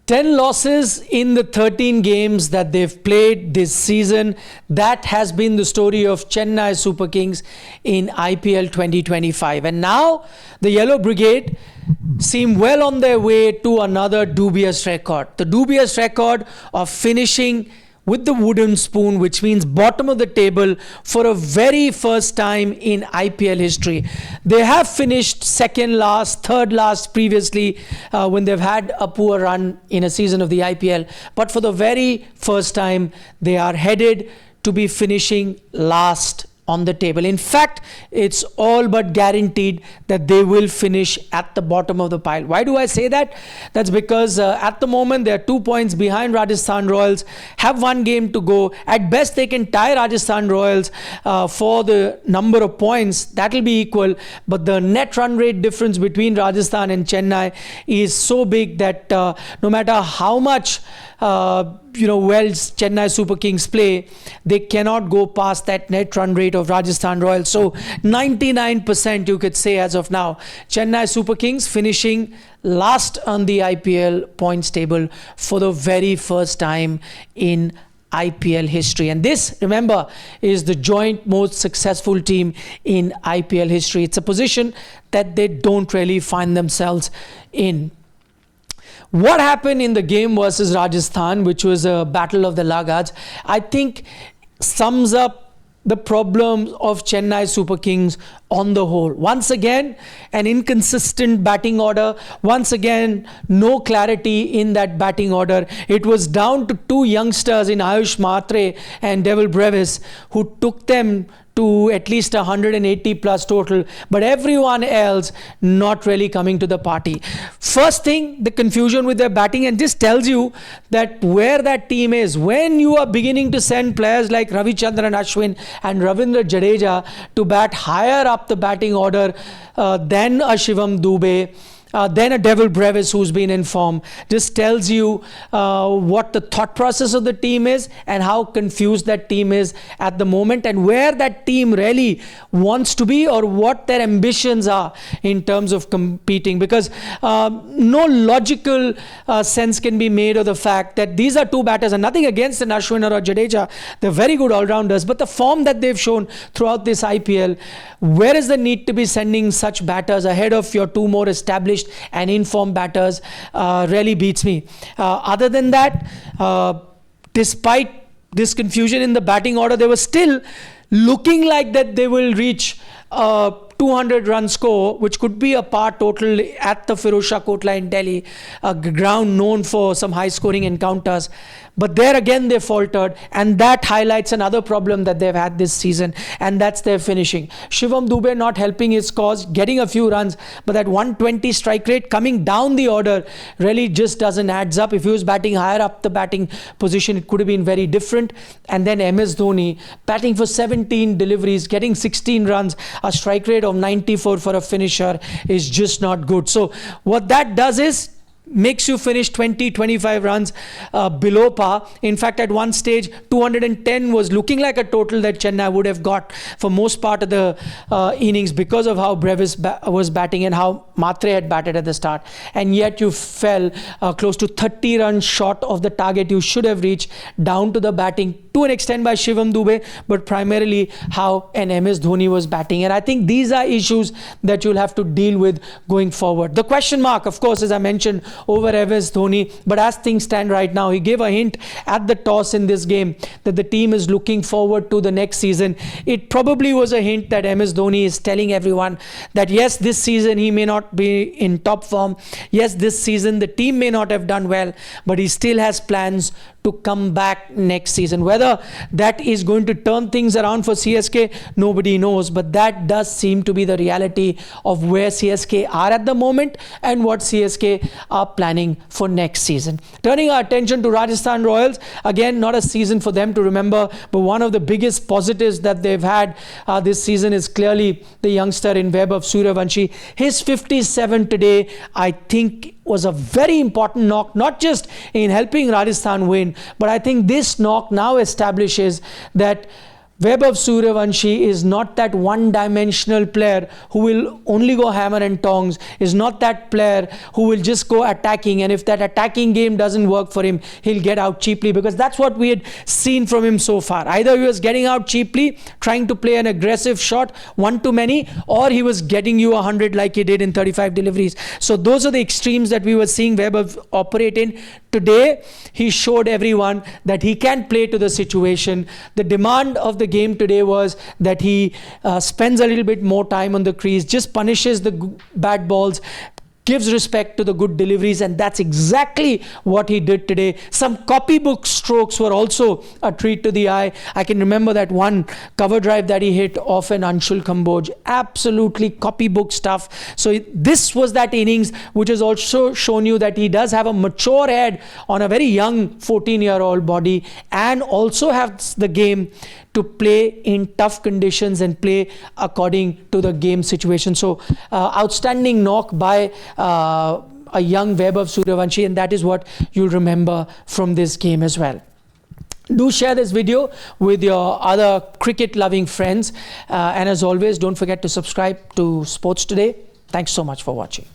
10 losses in the 13 games that they've played this season. That has been the story of Chennai Super Kings in IPL 2025. And now the Yellow Brigade seem well on their way to another dubious record. The dubious record of finishing with the wooden spoon, which means bottom of the table for a very first time in IPL history. They have finished second last, third last previously when they've had a poor run in a season of the IPL. But for the very first time, they are headed to be finishing last on the table. In fact, it's all but guaranteed that they will finish at the bottom of the pile. Why do I say that? That's because at the moment they are 2 points behind Rajasthan Royals, have one game to go. At best they can tie Rajasthan Royals for the number of points. That will be equal, but the net run rate difference between Rajasthan and Chennai is so big that no matter how much well Chennai Super Kings play, they cannot go past that net run rate of Rajasthan Royals. So 99% you could say as of now, Chennai Super Kings finishing last on the IPL points table for the very first time in IPL history. And this, remember, is the joint most successful team in IPL history. It's a position that they don't really find themselves in. What happened in the game versus Rajasthan, which was a battle of the laggards, I think sums up the problems of Chennai Super Kings on the whole. Once again, an inconsistent batting order. Once again, no clarity in that batting order. It was down to two youngsters in Ayush Mhatre and Devil Brevis who took them to at least 180 plus total, but everyone else not really coming to the party. First thing, the confusion with their batting, and this tells you that where that team is. When you are beginning to send players like Ravichandran Ashwin and Ravindra Jadeja to bat higher up the batting order than a Shivam Dube, then a Devil Brevis who's been in form. This tells you what the thought process of the team is and how confused that team is at the moment, and where that team really wants to be or what their ambitions are in terms of competing. Because no logical sense can be made of the fact that these are two batters, and nothing against an Ashwin or a Jadeja. They're very good all-rounders, but the form that they've shown throughout this IPL, where is the need to be sending such batters ahead of your two more established and informed batters? Really beats me. Other than that, despite this confusion in the batting order, they were still looking like that they will reach 200 run score, which could be a par total at the Firozshah Kotla in Delhi, a ground known for some high scoring encounters. But there again they faltered, and that highlights another problem that they've had this season, and that's their finishing. Shivam Dube not helping his cause, getting a few runs, but that 120 strike rate coming down the order really just doesn't adds up. If he was batting higher up the batting position, it could have been very different. And then MS Dhoni batting for 17 deliveries, getting 16 runs, a strike rate of 94 for a finisher is just not good. So what that does is makes you finish 20-25 runs below par. In fact, at one stage 210 was looking like a total that Chennai would have got for most part of the innings because of how Brevis was batting and how Mhatre had batted at the start, and yet you fell close to 30 runs short of the target you should have reached, down to the batting to an extent by Shivam Dube, but primarily how an MS Dhoni was batting. And I think these are issues that you'll have to deal with going forward. The question mark, of course, as I mentioned, over MS Dhoni, but as things stand right now, he gave a hint at the toss in this game that the team is looking forward to the next season. It probably was a hint that MS Dhoni is telling everyone that yes, this season he may not be in top form, yes, this season the team may not have done well, but he still has plans to come back next season. Whether that is going to turn things around for CSK, nobody knows, but that does seem to be the reality of where CSK are at the moment and what CSK are planning for next season. Turning our attention to Rajasthan Royals, again, not a season for them to remember, but one of the biggest positives that they've had this season is clearly the youngster in Vaibhavsuryavanshi. His 57 today, I think, was a very important knock, not just in helping Rajasthan win, but I think this knock now establishes that Vaibhavsuryavanshi is not that one-dimensional player who will only go hammer and tongs, is not that player who will just go attacking, and if that attacking game doesn't work for him, he'll get out cheaply, because that's what we had seen from him so far. Either he was getting out cheaply, trying to play an aggressive shot, one too many, or he was getting you 100 like he did in 35 deliveries. So those are the extremes that we were seeing Vaibhav operate in. Today, he showed everyone that he can play to the situation. The demand of the game today was that he spends a little bit more time on the crease, just punishes the bad balls, gives respect to the good deliveries, and that's exactly what he did today. Some copybook strokes were also a treat to the eye. I can remember that one cover drive that he hit off an Anshul Kamboj. Absolutely copybook stuff. So this was that innings which has also shown you that he does have a mature head on a very young 14-year-old body, and also has the game to play in tough conditions and play according to the game situation. So outstanding knock by a young Vaibhavsuryavanshi, and that is what you'll remember from this game as well. Do share this video with your other cricket loving friends, and as always, don't forget to subscribe to Sports Today. Thanks so much for watching.